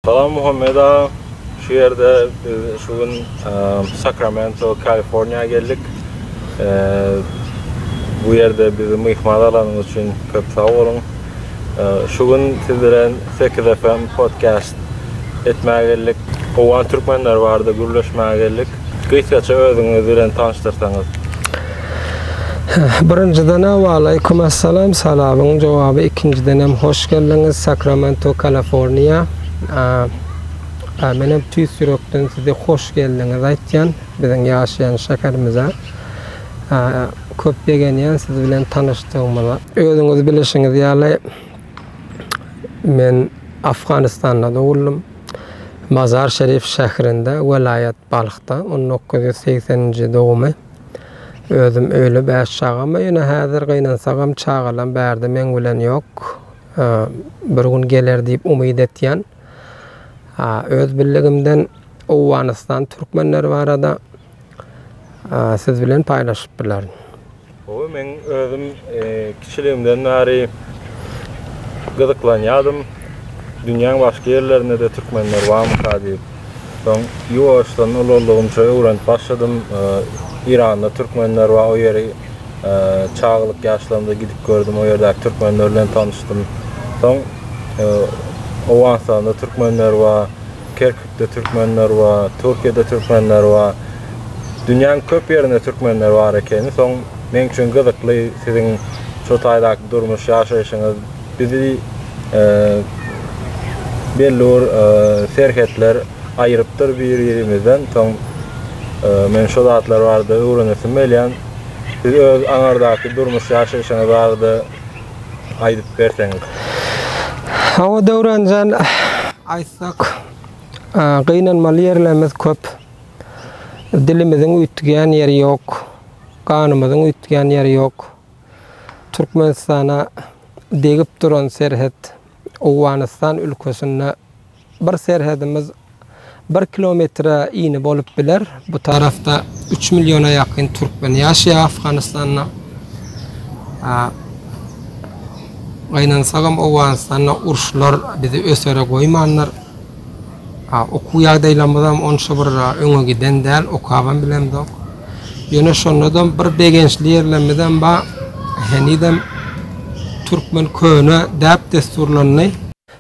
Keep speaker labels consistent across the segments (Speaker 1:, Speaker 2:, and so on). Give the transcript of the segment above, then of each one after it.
Speaker 1: Salam Muhammed ağa. Şu yerde şu gün Sacramento, Kaliforniya geldik. Bu yerde bizi mihman alanınız için köp sağ olun. Şu gün sizlere 8 FM podcast etmeye geldik. Oğan Türkmenler vardı, gürleşmeye geldik. Kısaca özünüzü bilen tanıştırsanız.
Speaker 2: Birinciden aleyküm assalam, salamın cevabı. İkinciden hoş geldiniz Sacramento, Kaliforniya. Benim tüys yürekten size hoş geldiniz aytyan. Bizim yaşayan şekerimize. Köp begeniyen siz bilen tanıştığımda. Özünüz bilişiniz yani men Afganistan'da doğuldum. Mazar Şerif şehrinde, velayet Balık'ta. 1980. doğumu. Özüm öyle beş çağıma, yine hazır kıynansağım çağılan berdi men bilen yok. Bir gün gelir deyip umid etyen. Öz billigimden Afganistan Türkmenler var da siz bilen paylaşıp bilerim.
Speaker 1: Men özüm kişiliğimden nari gıdıklanyadım. Dünyanın başka yerlerinde de Türkmenler var mı deyip. Son yuvaştan olurluğumca öğrenip başladım. İran'da Türkmenler var, o yeri çağlık yaşlarımda gidip gördüm, o yerdeki Türkmenlerle tanıştım. Son Afganistan'da Türkmenler var, Kerkük'te Türkmenler var, Türkiye'de Türkmenler var. Dünyanın köp yerinde Türkmenler var ekeni. Son men üçün gıdıklı sizin şu taydaki durmuş yaşayışınız bizi belli serhetler ayırıptır bir yerimizden. Son men şu zatlar vardı, öğrenesim meleyen siz öz anardaki durmuş yaşayışınız vardı aydıp verseniz.
Speaker 2: Hava devrancan aysak kıynanmalı yerlerimiz köp. Dilimizin ütügen yeri yok. Kanımızın ütügen yeri yok. Türkmenistan'a degip duran serhet Afganistan ülkesinde bir serhetimiz 1 kilometre iğne bolup biler. Bu tarafta 3 milyona yakın Türkmen yaşıyor Afganistan'da. Kaynansağım Afganistan'da urşlar bizi ösere koymanlar. Okuya deylamıdam onça bir öňe giden değil, okaban bilem dok. Yine şonnadan bir begençli yerlemeden ba henidem Türkmen köyüne dep desturlarını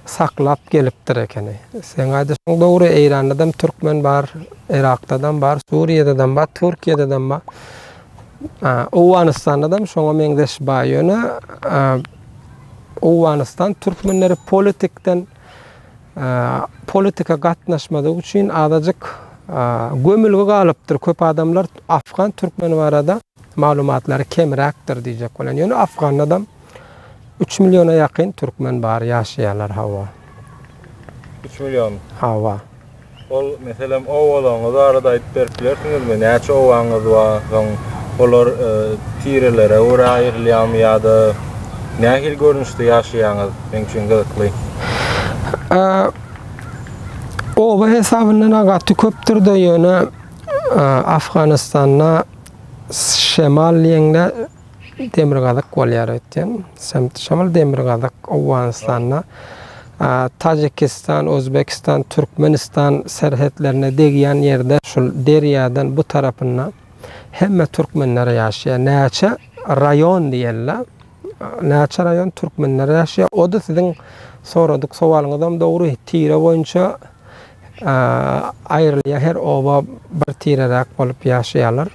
Speaker 2: saklap gelipdir ekeni. Sen aydısın doğru İran'dan Türkmen var, Irak'tan var, Suriye'den var, Türkiye'den var. Afganistan'dan şoňa meňdeş ba ýöne Afganistan Türkmenleri politika gatnaşmadığı için adacık gömülge galypdyr. Köp adamlar Afgan Türkmen barada malumatlary kemräkdir diýjek bolan. Ýöne Afgan adam 3 milyona yakın Türkmen bar yaşayanlar hava.
Speaker 1: 3 milyon?
Speaker 2: Hava.
Speaker 1: Ol mesela oğlanız arada ayıp berkilersiniz mi? Näçe oğlanız var? Olar tirelere uğrayırlyam ya da nähil görünüşde yaşayanız men üçin gıdıkly? O bu hesabından agaty köpdür de ýöne Afganistan'a şemal ýeňde Demirgazyk bolýar etken. Şemal Demirgazyk Afganistan'a Tacikistan, Özbekistan, Türkmenistan serhetlerine degýän ýerde şol derýadan bu tarapyna hemme Türkmenler ýaşaýar. Näçe rayon diýerler. Näçe rayon Türkmenler ýaşaýar. O da sizin soradyk sowalyňyzdan dogry tire boýunça aýrylýar. Her oba bir tirerak bolup ýaşaýarlar.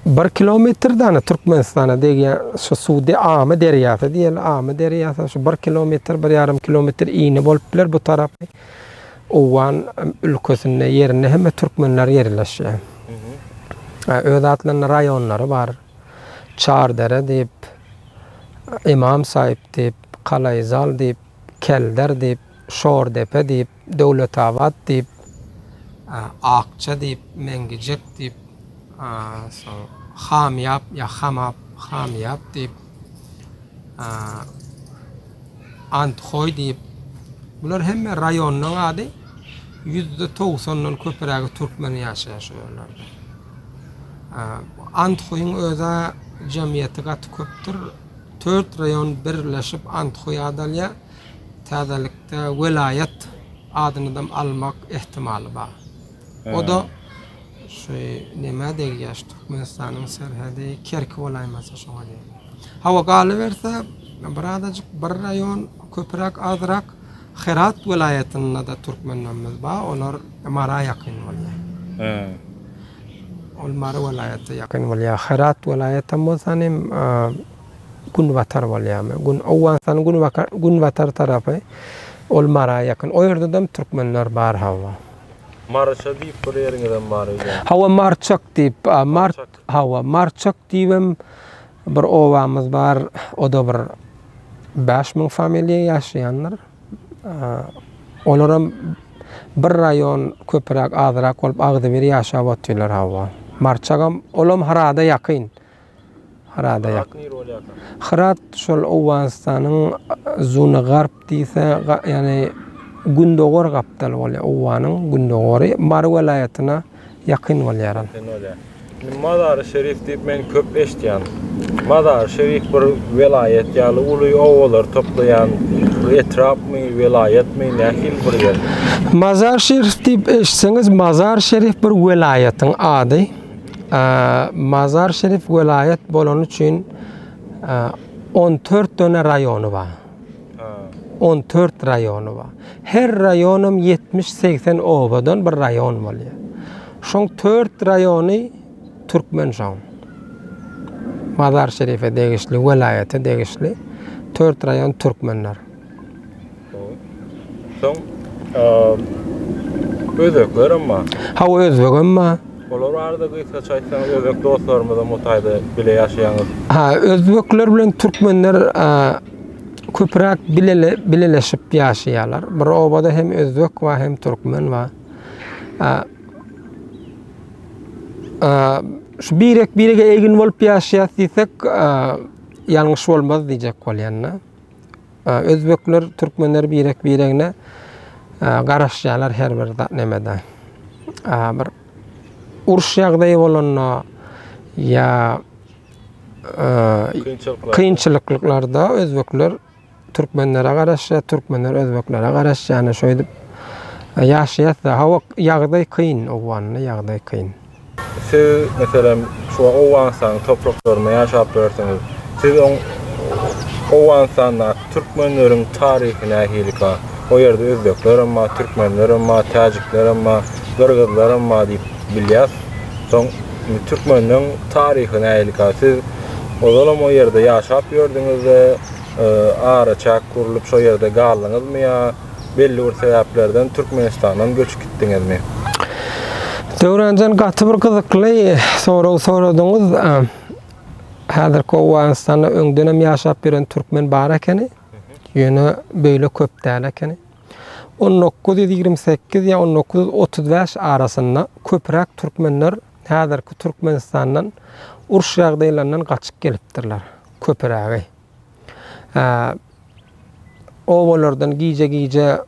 Speaker 1: Bir kilometrden Türkmenistan'a degýän şu Suudi Amy derýasy diýerler. Amy derýasy şu 1 kilometr, 1,5 kilometr iňe bolup biler bu tarapy. Owan ülkesinde yerine hemme Türkmenler yerleşýär. Öz atlaryň raýonlary bar. Çardere diýip, İmam Saýip diýip, Kalaýzal diýip, Kelder diýip, Şordepe diýip, Döwletabad diýip, Akça diýip, Mengijek diýip, Hamyap ya Hamyap diýip, Anthoy diýip. Bular hemme raýonyň ady. %90'dan köpürägi Türkmen ýaşaýar şu ýerlerde. Anthoy'un öze cemiyeti gat köpdür.
Speaker 2: 4 rayon birleşip Anthoyadalya täzelikde vilayet adyny almak ihtimali bar. O da nime diýýär, Türkmenistanyň serhedi Kerki wolaýmasy şoňa diýýär. Hawa galyberse biradajyk bir rayon köpürak azrak Herat vilayetinde de Türkmenlerimiz bar, olar Mara ýakyn bolýar. Ol Mara vilayeti ýakyn bolýar. Herat vilayetinde bolsanym Gunwatar bolýarmy. Owwansan Gunwatar tarapy ol Mara ýakyn. O ýerde de Türkmenler bar hawa.
Speaker 3: Marça diýip bir ýeriňizden bar ýa.
Speaker 2: Hawa Marçak diýip, Marçak diýibem bir owamyz bar, o da bir 5000 familiýa ýaşaýanlar. Olaram bir rayon köpürak azrak bolup Agdeber ýaşap otyrlar hawa. Marçagam olam Harada ýakyn. Harada ýakyn. Harat şol Owganistanyň Zuny Garp diýse, ýani Gündogor gapdal bolýar. Owanyň Gündogory Mar welaýatyna ýakyn bolýar.
Speaker 3: Mazar Şerif diýip men köp eşitýän. Mazar Şerif bir vilayet ýaly uly owalar toplayan etrapmy vilayetmi nähil bir ýer.
Speaker 2: Mazar Şerif diýip eşitseňiz, Mazar Şerif bir vilayetin ady. Mazar Şerif vilayet bolan üçin 14 döne rayonu bar. 14 rayonu bar. Her rayonum 70-80 obadan bir rayon bolýar. Şoň 4 rayony Türkmen şoň. Mazar Şerif'e degişli, vilayete degişli 4 rayon Türkmenler.
Speaker 3: Soň özbekler ama.
Speaker 2: Hawa özbek ama.
Speaker 3: Olar arada gysga çaýsaň özbek dostlarymyza mutaýda bile ýaşaýaňyz.
Speaker 2: Özbekler bilen Türkmenler köpürak bileleşip ýaşaýarlar. Bir obada hem özbek we hem Türkmen we şu birege egin bolup ýaşaýar diýsek ýalňyş bolmaz diýjek bolýanna. Özbekler Türkmenler biregine garaşýarlar her bir nemede. Bir uruş ýagdaýy bolanna ýa kynçylyklarda özbekler Türkmenlere garaşýar, Türkmenler özbeklere garaşýar. Ýani şoýdy ýaşaýar, hawa ýagdaý kyn, owanyň ýagdaý kyn.
Speaker 3: Siz mesela şu Owganistanyň topraklaryna ýaşap berseňiz, siz Owganistanyň Türkmenleriň taryhyna nähilika, o ýerde özbekler ama, Türkmenler ama, Täjikler ama, Gyrgyzlar ama diýip bilýär. Soň Türkmenliň taryhyna nähilika, siz ozalam o ýerde ýaşap ýördiňizde, araçak kurulyp şo ýerde galyňyzmy ýa belli bir sebäplerden Türkmenistandan göçüp gitdiňizmi?
Speaker 2: Döwranjan gaty bir gyzykly soradyňyz, häzirki Owganistanda öňdenem ýaşap beren Türkmen bar ekeni, ýöne beýle köp däl ekeni. 1928 ýa 1935 arasynda köpürak Türkmenler häzirki Türkmenistandan uruş ýagdaýlaryndan gaçyp gelipdirler, köpürägi. Owalardan giýje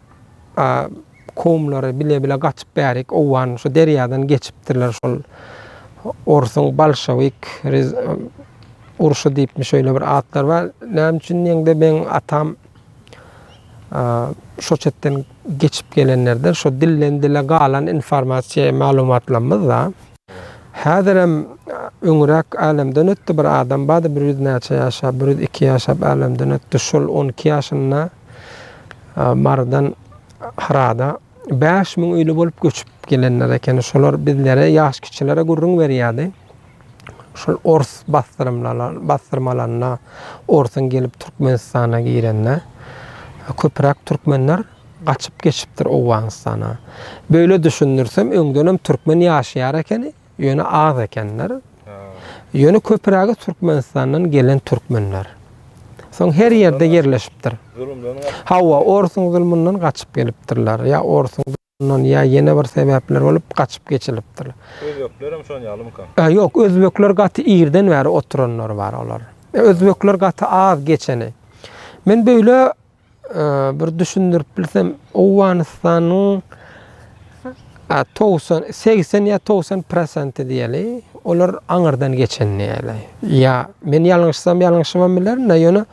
Speaker 2: komlary bile gaçyp bärik, owan şu derýadan geçipdirler, şol Orsun Bolşewik uruşy diýipmi şöyle bir atlar bar. Näme üçin ýeňde ben atam şo çetden geçip gelenlerden şo dillen dile galan informasiýa maglumatlarymyz da. Häzirem öňürek alemden ötdi bir adam bady 100 näçe ýaşap, 102 ýaşap alemden ötdi. Şol 12 ýaşynda Mardan Harada 5000 öýle bolup göçüp gelenler eken. Şolar bizlere ýaş kiçilere gurrun berýärdi. Şol ors bastyrmalarına orsun gelip Türkmenistana girenler. Köpürak Türkmenler gaçyp geçipdir Owganistana. Böyle düşünürsem öňdenem Türkmen ýaşaýar ekeni, ýöne az ekenler. Ýöne köpüragi Türkmenistandan gelen Türkmenler. Soň her ýerde yerleşipdir. Hawa orsun zulmundan gaçyp gelipdirler. Ya orsun zulmundan ya ýene bir sebäpler bolup gaçyp geçilipdirler.
Speaker 3: Özbekler hem şoň ýalym kan.
Speaker 2: Ýok, özbekler gaty ýerden bäri oturanlar bar olar. Özbekler gaty az geçeni. Men böyle bir düşündürüp bilsem Owganistanyň 80 ýa 90% diýeli
Speaker 1: Olar aňyrdan geçenni ýaly. Ya men ýalňyşsam bilerni, ýöne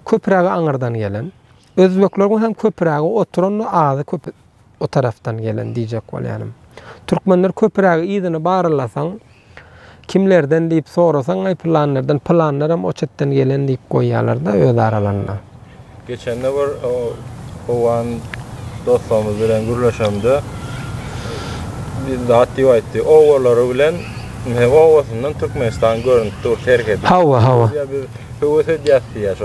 Speaker 1: köprägi aňyrdan gelen. Özbekler hem köprägi oturan azy köp o taraftan gelen diýjek bolýanym. Türkmenler köprägi ýygyny barlasaň, kimlerden diýip sorasaň, planlaram o çetten gelen diýip goýýarlar da öz aralarynda.
Speaker 3: Geçende bir owan dostlarymyz bilen gürleşemde biz de atdy aýtdy. Owarlary bilen Ovasından Türkmenistan görüntü terk edip.
Speaker 1: Hawa.
Speaker 3: Ya biz hüwete diýýär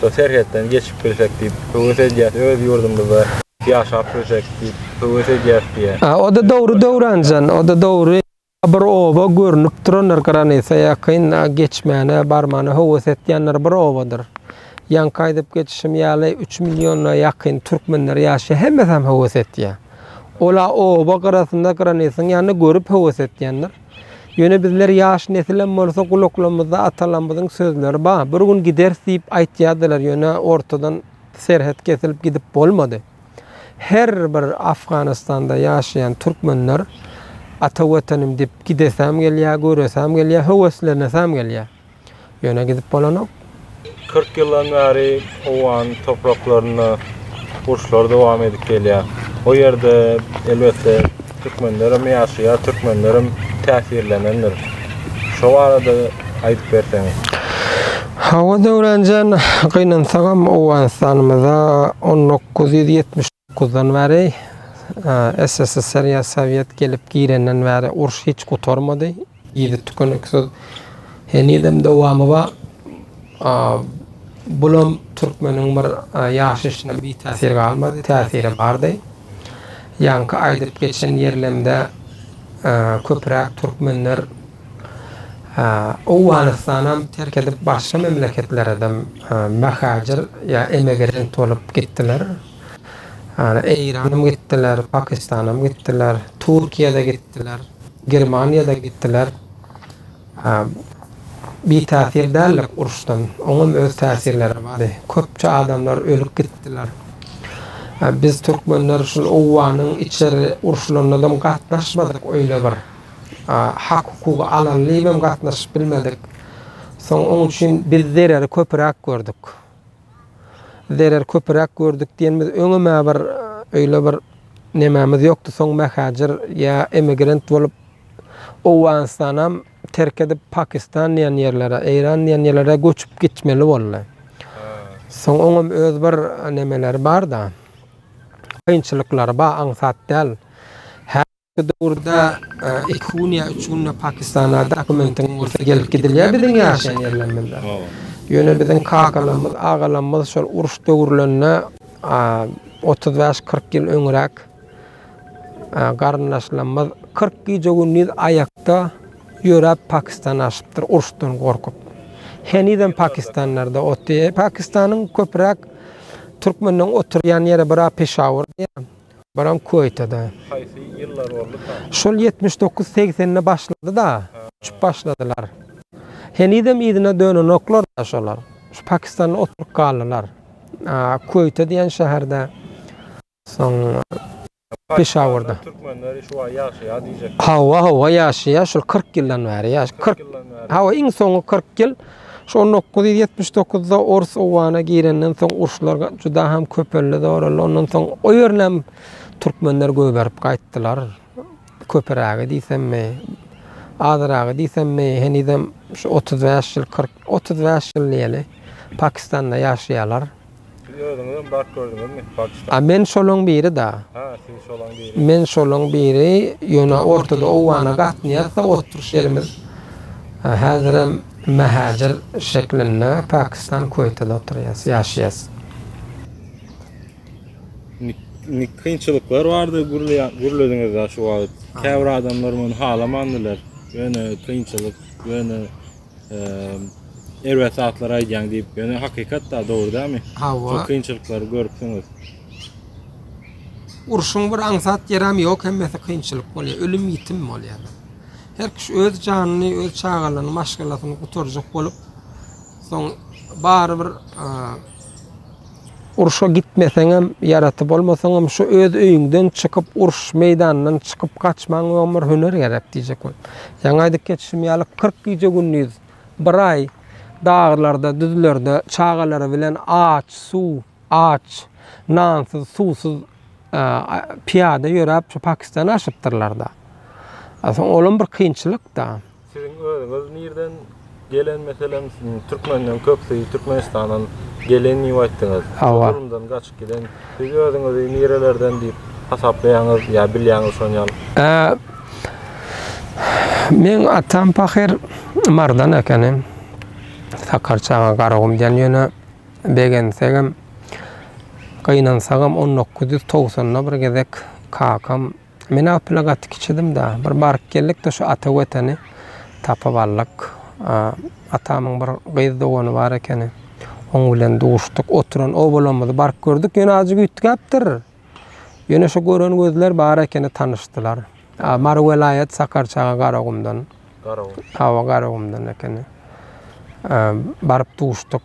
Speaker 3: şo terketten geçip bilsek diýip, hüwete diýýär öz ýurdumyzda ýaşap bilsek diýip, hüwete diýýär.
Speaker 1: O da dowranjan, o da dowry bir oba görünüp duranlar garanysa ýakyn geçmäne barmany hüwet etýänler bir obadyr. Yan kaýdyp geçişim ýaly 3 milyona ýakyn türkmenler ýaşy hemmesem hüwet etýär. Ola oba garasynda garanysyň ýany görüp hüwet etýänler. Ýöne bizler ýaş nesillem bolsa gulaklarymyzda atalarymyzyň sözleri bar. Bir gün gider diýip aýtýardylar, ýöne ortadan serhet kesilip gidip bolmady. Her bir Afganistanda ýaşaýan türkmenler ata watanym diýip gidesem gelýär, göresem gelýär, howeslenesem gelýär. Ýöne gidip bolanok.
Speaker 3: 40 ýyldan bäri owan topraklaryny uruşlar dowam edip gelýär. O ýerde elbetde türkmenlerim ýaşaýar, türkmenlerim täsirlenenler. Şo arada aýdyp berseňiz.
Speaker 1: Hawa dowranjan gynansagam owan sanymyza 1979-dan bäri SSSR ýa Sowet gelip girenden bäri uruş hiç gutarmady. Ýygy tükenekse henidem dowamy bar. Bulam türkmeniň bir ýaşaşyna bir täsir galmady, täsiri bardy. Ýanky aýdyp geçen ýerlemde köpräk türkmenler Owanistanam terk edip başga memleketlerden mahajir ya emigrant olup gittiler. İran'a gittiler, Pakistan'a gittiler, Türkiye'de gittiler, Germanya'da gittiler. Bir täsir derlik uruşdan, onun öz täsirleri bary. Köpçe adamlar ölüp gittiler. Biz türkmenler şu Owanyň içeri uruşlaryndan gatnaşmadyk öýle bir. Hak hukuky alanlybym gatnaşyp bilmedik. Soň onuň üçin biz zerer köpräk gördük. Zerer köpräk gördük diýenimiz öňüme bir öýle bir nememiz ýokdy. Soň mahajir ýa emigrant bolup Owanistanam terk edip Pakistan diýen ýerlere, Iran diýen ýerlere göçüp gitmeli boldy. Soň oňum öz bir nemeler bar da. Kynçylyklar bar, aňsat däl. Döwürde 2 gün ýa 3 gün Pakistan'a dokumentin bolsa gelip gidilýär biziň ýaşaýan ýerlerimizde. Ýöne biziň kakalarymyz, agalarymyz şol uruş döwürlerine 35-40 ýyl öňrek garnaşlarymyz 40 günniz ayakta ýörep Pakistan aşypdyr uruşdan gorkup. Heniden Pakistanlarda otdy. Pakistanyň köpräk türkmeniň oturýan ýeri bir Peshawar diýen. Baram Kuweyt'de.
Speaker 3: Haýsy ýyllar boldy ta?
Speaker 1: Şol 79-80'de başladı da, uçup başladılar. Henidem ýygyna dönenoklar da şolar. Şu Pakistan'a oturup kaldılar. Kuweyt diýen şäherde, soň Peshawarda.
Speaker 3: Türkmenler şu ýaşaýar diýjek.
Speaker 1: Hawa ýaşaýar, şol 40 ýyldan bäri ýaş. 40. Hawa iň soňy 40 ýyl. Şu 1979-da Orus Owanyna girenden soň uruşlar juda hem köpelli döwrler. Ondan soň o ýerlem türkmenler göberip gaýtdylar. Köperägi diýsemmi, azyragy diýsemmi, henidem şu 35 ýyl 35 ýyl ýeli Pakistanda ýaşaýarlar.
Speaker 3: Ýöňden bar gördüňizmi Pakistan?
Speaker 1: Men şolaň biri da.
Speaker 3: Siz şolaň biri.
Speaker 1: Men şolaň biri ýöne ortada Owanyna gatnaýarsa oturuş ýerimiz häzirem mahajir şeklinde Pakistan Kuweyt'de ýaşaýas.
Speaker 3: Kynçylyklar bardy gürlediňizde şu wagt. Käbir adamlar muny halamandylar. Ýöne kynçylyk, ýöne erwet atlar aýdýan diýip, ýöne hakykat da dogry dämi? Şu kynçylyklary görüpsiňiz.
Speaker 1: Uruşun bir aňsat ýeram ýok, hemmesi kynçylyk bolýar, ölüm ýitim bolýar. Her kişi öz janyny, öz çağalaryny, maşgalatyny gutarjak bolup, soň bar bir uruşa gitmeseňem, yaratyp bolmasaňam şu öz öýüňden çykyp uruş meýdanyndan çykyp kaçmaň ömür hüner gerek diýjek bol. Ýaňa geçişim ýaly 40 gece günniz bir ay dağlarda, düzlerde çağaları bilen ağaç, su, ağaç, nansız, susuz piyada ýörüp şu Pakistana aşypdyrlar da. Aslında olum bir kynçylyk da.
Speaker 3: Sizin özüňiz nerden gelen meselem Türkmenden köpsi, Türkmenistandan gelen ýa aýtdyňyz. Durumdan gaçyp gelen. Siz özüňizi nerelerden diýip hasaplaýaňyz ýa bilýäňiz şonu ýaly?
Speaker 1: Men atam Pahir Mardan ekanem. Sakarçağa garagym diýen ýöne begensegem gynansagam 1990-da bir gezek kakam men aplagat kiçidim da bir bark geldik de şu ata weteni tapyp aldyk. Atamyň bir gyz dogany bar ekeni. Oň bilen duşdyk, oturan o bolamady bark gördük, ýöne azyk ütgäpdir. Ýöne şu gören gözler bar ekeni tanyşdylar. Mar welayet Sakarçağa garagymdan. Garagymdan ekeni. Barıp duşdyk.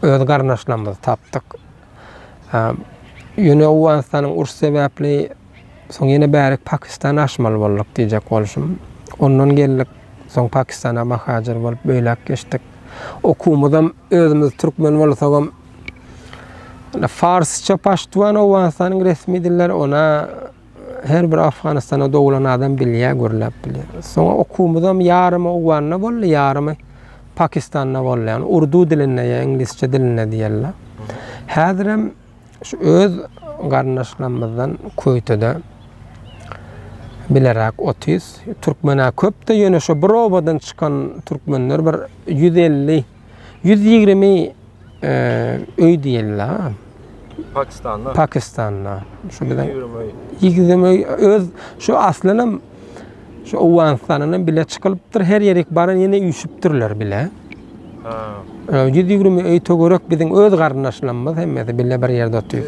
Speaker 1: Öz garnaşlamyzy tapdyk. Ýöne Awganystanyň uruş sebäpli soň ýene bärik Pakistana aşmaly boldyk diýjek bolşum. Ondan geldik soň Pakistana mahajar bolup beýlek geçdik. Okumydam özümiz türkmen bolsagam Farsça paştwan Awganystanyň resmi dilleri ona her bir Afganistana doglan adam bilýär, görläp bilýär. Soňra okumydam ýarymy Awganyna boldy, ýarymy Pakistanyna boldy. Yani urdu diline ýa inglizçe diline diýerler. Häzirem şu öz garnaşlamyzdan köýtede bilerek 30 Türkmena köp de ýöne şu Brobadan çykan türkmenler bir 150 120 öý diýerler. Pakistan'da. Şu bilen 20 öz şu aslynam şu Awganystanyň bile çykylypdyr, her ýerik baran ýene üýşüpdirler bile. 120 öý tögerek biziň öz garnaşlamyz hemmesi bile bir ýerde otyr.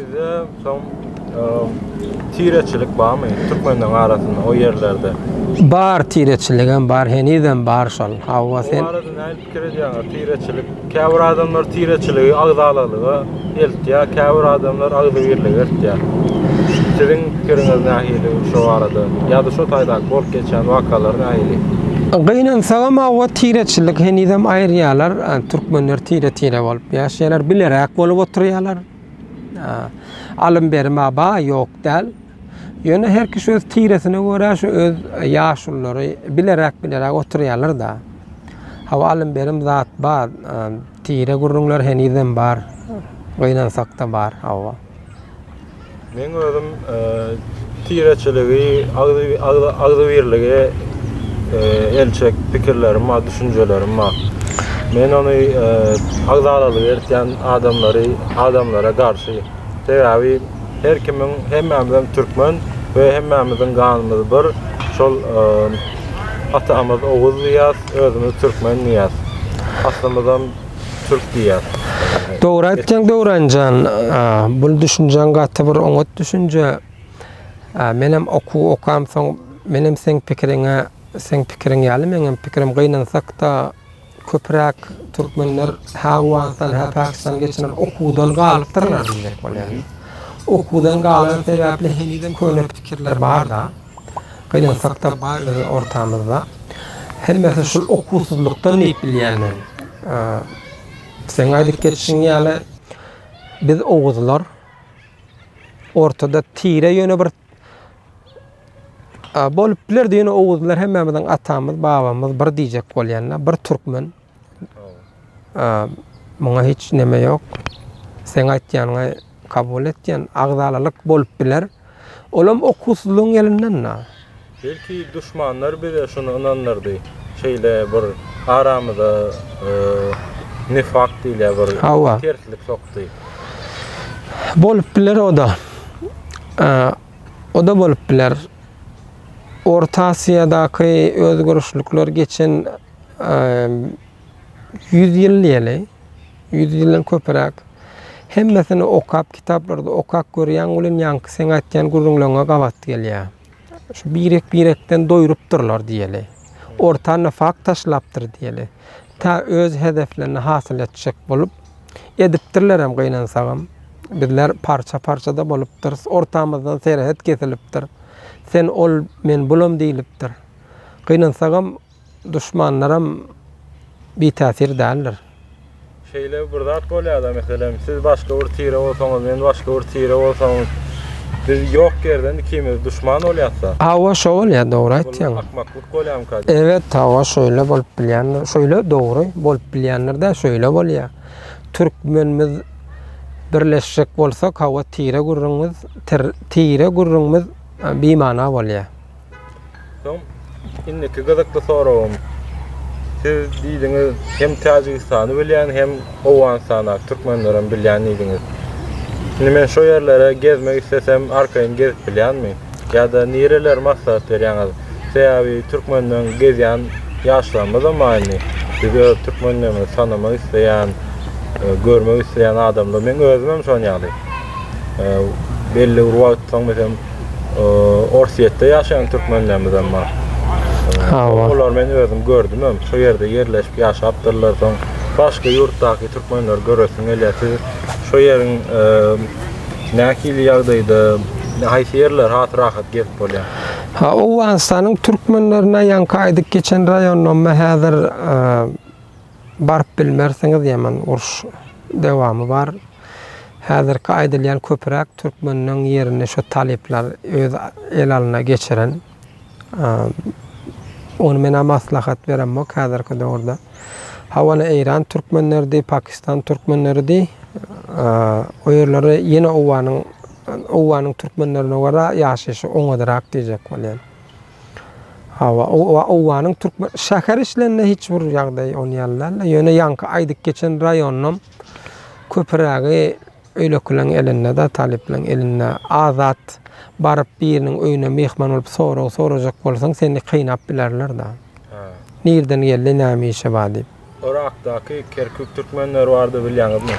Speaker 3: Tireçilik barmy Türkmenler arasynda o ýerlerde?
Speaker 1: Bar tireçiligem bar, heniden bar şol. Hawa sen.
Speaker 3: Arada näme pikir edýäňiz? Tireçilik, käbir adamlar tireçiligi agdalylygy eltýär, käbir adamlar agdyrlygy eltýär. Siziň pikiriňiz nähili şu arada? Ýa-da şu taýda bolup geçen wakalar nähili?
Speaker 1: Gynansagam hawa tireçilik heniden aýrýarlar. Türkmenler tire bolup ýaşaýarlar, bilerek bolup oturýarlar. Alım berme ba yok del. Ýöne her kişi öz tiresine göre şu öz ýaşullary bilerek oturýarlar da. Hawa alym berim zat bar, tire gurrunlar heniden bar. Gynansak da bar hawa.
Speaker 3: Men özüm tireçiligi, agdyrlygy elçek pikirlerim ma, düşünjelerim ma. Men onu agdalylyk ertýän adamlara garşy täbi her kimin hemmemizden türkmen ve hemmemizden ganymyz bir şol atamyz Oğuz diýär, özümiz türkmen diýär. Aslymyzdan türk diýär.
Speaker 1: Dogry aýtjaň Dogranjan, bu düşünjen gaty bir oňat düşünje. Menem okam soň menem sen pikiriň ýaly, menem pikirim gynansak da köpräk türkmenler Awganystan, Pakistan geçen okudan galypdyrlar diýek bolýar. Okudan galyp sebäpli heniden köňe pikirler bar da. Gynansak da bar ortamyzda. Hemmesi şu okusuzlukdan näip bilýärler. Sen aýdyp geçişiň ýaly biz Oğuzlar ortada tire ýöne bir bolup biler diýen Oğuzlar hemmemizden atamyz, babamyz bir diýjek bolýanlar, bir türkmen. Muňa hiç neme ýok. Sen aýtýanyňy kabul etýän agdalylyk bolup biler. Olam okusuzlugyň ýelinden.
Speaker 3: Belki düşmanlar bile şunu inanırdy. Şeýle bir aramyzda nifak diýilýär, bir terslik sokdy.
Speaker 1: Bolup biler o da. O da bolup biler. Orta Asya'daki özgürlükler geçen 100 yıl ýaly, 100 ýyldan köpräk. Hemmesini okap, kitaplarda okap görýän ulan ýanky sen aýtýan gurrunlaryňa gawat gelýär. Şu birekden doýurupdyrlar diýeli. Orta nifak taşlapdyr diýeli. Ta öz hedeflerini hasyl etjek bolup edipdirlerem gıynansagam. Bizler parça-parçada bolupdyr. Ortamyzdan serehet kesilipdir. Sen ol men bulam diýilipdir. Gıynansagam düşmanlaram bir täsir däldir.
Speaker 3: Şeýle bir zat bolýar-da meselem siz başga bir tire bolsaňyz, men başga bir tire bolsam, biz ýok yerden ikimiz düşman bolýarsa.
Speaker 1: Hawa şo bolýar, dogry aýtýaň.
Speaker 3: Akmaklyk bolýarmy kadi?
Speaker 1: Evet, hawa şöyle bolup bilýänler, şöyle dogry bolup bilýänler-de şöyle bolýar. Türkmenimiz birleşik bolsak hawa tire gurrunymyz beýmana bolýar.
Speaker 3: Soň indiki gyzykly soragym. Siz diýdiňiz hem Täjikistany bilýän hem Owganstany, Türkmenleriň bilýän diýdiňiz. Şimdi men şo yerlere gezmek istesem arkaýyn gezip bilýänmi? Ya da nereler maksat berýäňiz? Sebäbi Türkmenleriň gezýän ýaşlarymyz da maýny. Biz Türkmenlerni sanamak isteýän, görmek isteýän adamlar men özüm şonu ýaly. Belli bir wagtdan mesem Orsiýetde ýaşaýan Türkmenlerimizden bar. Olar men özüm gördüm, şo ýerde ýerleşip ýaşapdyrlar. Soň başga ýurtdaky türkmenler göresin elýär. Şo ýeriň näkili ýagdaýda haýsy ýerler rahat gezip bolýar.
Speaker 1: Owganstanyň türkmenlerine ýanky aýdyk geçen raýonuma häzir baryp bilmersiňiz ýaman uruş dewamy bar. Häzirki aýdylýan köpürak türkmeniň ýerine şo talepler öz el alyna geçiren. Onu mena maslahat beremok häzirki döwürde. Hawana Iran türkmenleri, Pakistan türkmenleri o yerlere yine Owanyň türkmenlerine göre ýaşaşy oňadyrak diýjek bolýar. Hawa Owanyň türkmen şäher işlerine hiç bir ýagdaý onýarlar. Ýöne ýanky aýdyk geçen raýonyň köpürägi öýlekileň eline de talepleň eline azat baryp biriniň öýüne mehman bolup sorajak bolsaň seni kynap bilerler da. Nerden geldi, näme işe bar diýip.
Speaker 3: Irak'daki Kerkük Türkmenleri vardı bilýäňizmi?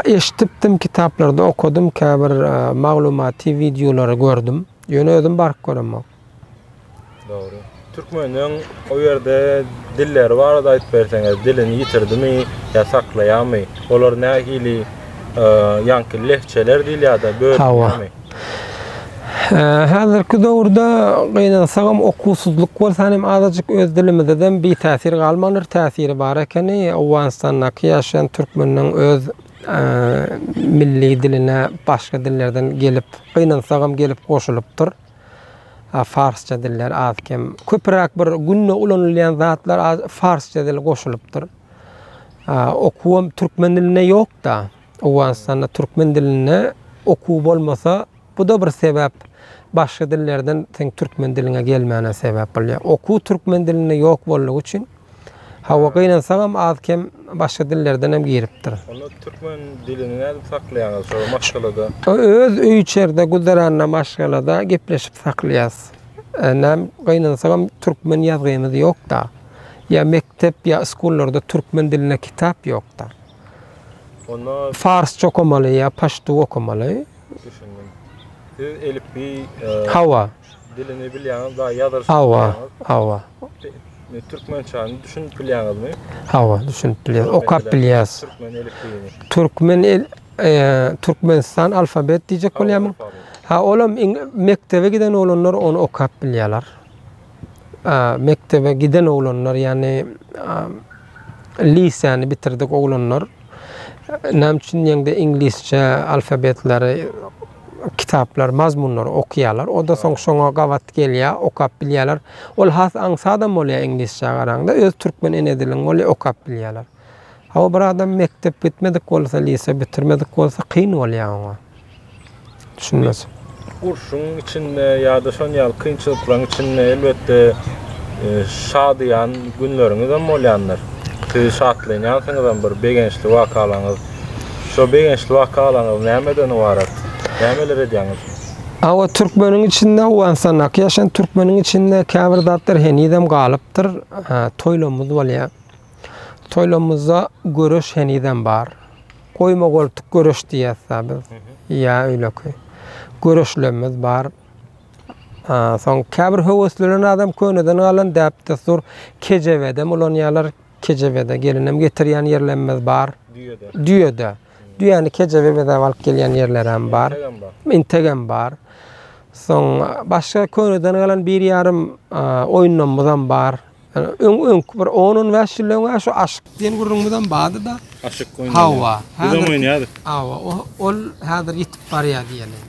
Speaker 1: Eşitdim, kitaplarda okudum, käbir maglumaty videoları gördüm. Ýöne özüm baryp göremok.
Speaker 3: Doğru. Türkmeniň o ýerde dilleri var da aýtyp berseňiz, dilini ýitirdimi ýa saklaýarmy? Olar nähili ýanky lehçeler diýilýär da böldürmi?
Speaker 1: Häzirki döwürde gynansaňam okusuzluk bolsa hem azajyk öz dilimizden bir täsir galmanyr, täsiri bar ekeni. Owganstanyňky ýaşaýan türkmeniň öz milli diline başga dillerden gelip gynansaňam gelip goşulypdyr. Farsça diller azkem köpürak bir günne ulanylýan zatlar farsça dil goşulypdyr. Okuwam türkmen diline ýok da. Owganstanda türkmen diline okuw bolmasa bu da bir sebäp. Başga dillerden sen türkmen diline gelmäne sebäp bolýar. Okuw türkmen diline ýok bolýan üçin hawa gynansaňam azkem başga dillerden hem giripdir.
Speaker 3: Onu türkmen dilini näde saklaýaňyz? Şo maşgalada.
Speaker 1: Öz öý içerde gudaranna maşgalada gepleşip saklaýas. Näme gynansaňam türkmen ýazgymyz ýok da. Ya mektep ya skollarda türkmen diline kitap ýok da.
Speaker 3: Onu
Speaker 1: farsça okumaly ya paştu okumaly.
Speaker 3: düşündüm. Siz elifbi
Speaker 1: Hawa
Speaker 3: dilini bilýäňiz da ýazarsyňyz.
Speaker 1: Hawa.
Speaker 3: Türkmençany düşünüp bilýäňizmi?
Speaker 1: Hawa düşünüp bilýär. Okap bilýäs.
Speaker 3: Türkmen elifbiýini.
Speaker 1: Türkmenistan alfabet diýjek bolýarmy? Olam mektebe giden olanlar onu okap bilýärler. Mektebe giden olanlar yani liseýany bitirdik olanlar näme üçin ýa-da ingilisçe alfabetleri kitaplar, mazmunlar okuyalar. O da soňa gawat gelýär, okap bilýärler. Ol has aňsadam bolýar ingilisçe garaňda, öz türkmen ene dilini bolýar okap bilýärler. Hawa bir adam mektep bitmedik bolsa, lise bitirmedik bolsa kyn bolýar ona. Düşünmez.
Speaker 3: Urşun içinde ya da şon ýaly kynçylyklaryň içinde elbetde şadyan günleriňiz hem bolýanlar. Siz şatlanýansyňyz bir begençli wakalaňyz. Şo begençli wakalaňyz nämeden ibaret? Nämeler edýäňiz?
Speaker 1: Hawa türkmeniň içinde Owganstanyňky ýaşaýan türkmeniň içinde käbir zatlar henidem galypdyr. Toýlamyz bolýar. Toýlamyzda görüş henidem bar. Goýma goltuk görüş diýäsler biz. Ya öýleki. Görüşlerimiz bar. Soň käbir höweslilen adam köneden alan däpde sur kejewede ulanýarlar, kejewede gelinem getirýän ýerlerimiz bar. Düýede. düýäni kejebe bedäp alyp gelýän ýerlerem bar. Integen bar. Soň başga könüden galan bir ýarym oýunlarymyzam bar. Öň bir 10-15 ýyl şu aşyk diýen gurrumyzdan bardy da.
Speaker 3: Aşyk oýun.
Speaker 1: Hawa.
Speaker 3: Bizim oýnýardy.
Speaker 1: Hawa. Ol häzir ýitip barýar diýelim.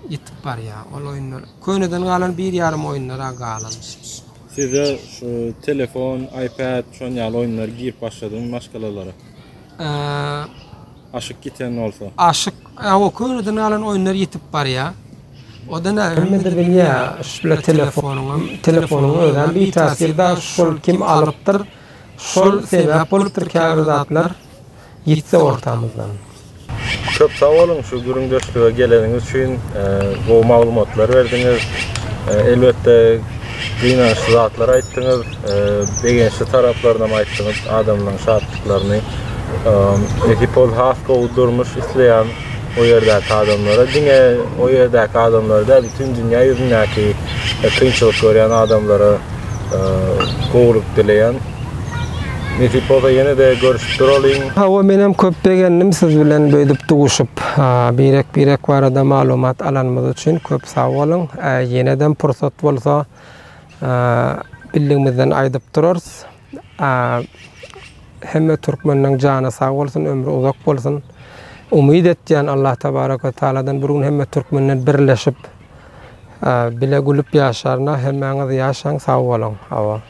Speaker 1: Ýitip barýar. Ol oýunlar. Könüden galan bir ýarym oýunlara galan.
Speaker 3: Size şu telefon, iPad, şon ýaly oýunlar giyip başladyň başgalalara. Aşyk giten olsa.
Speaker 1: Aşyk, o könüden galan oýunlar ýitip barýar. Oda näme de bilýär, şu telefonuny öýren bir täsirde şol kim alypdyr, şol sebäp bolupdyr kağıdatlar ýitse ortamyzdan.
Speaker 3: Köp sağ olun şu gürüňdeşlige geleniňiz üçin, bu maglumatlar berdiňiz. Elbetde gynançly zatlar aýtdyňyz, begençli taraplaryndan aýtdyňyz, adamlaryň şatlyklaryny. Ekipol hafka udurmuş isleýän o yerdäki adamlara, diňe o yerdäki adamlarda bütün dünýä ýüzündäki kynçylyk görýän adamlara gowruk dileýän. Netipoda ýene de görüşip duralyň.
Speaker 1: Hawa menem köp begendim siz bilen böýdüp duguşup, birek barada maglumat alanmaz üçin köp sag bolun. Ýeneden pursat bolsa bildigimizden aýdyp durarys. Hemme türkmeniniň jana sag bolsun, ömrü uzak bolsun. Umid etýän Allah tebaraka we taaladan bir gün hemme türkmenler birleşip bile gülüp ýaşarna, hemmeňiz ýaşaň sag bolun. Hawa.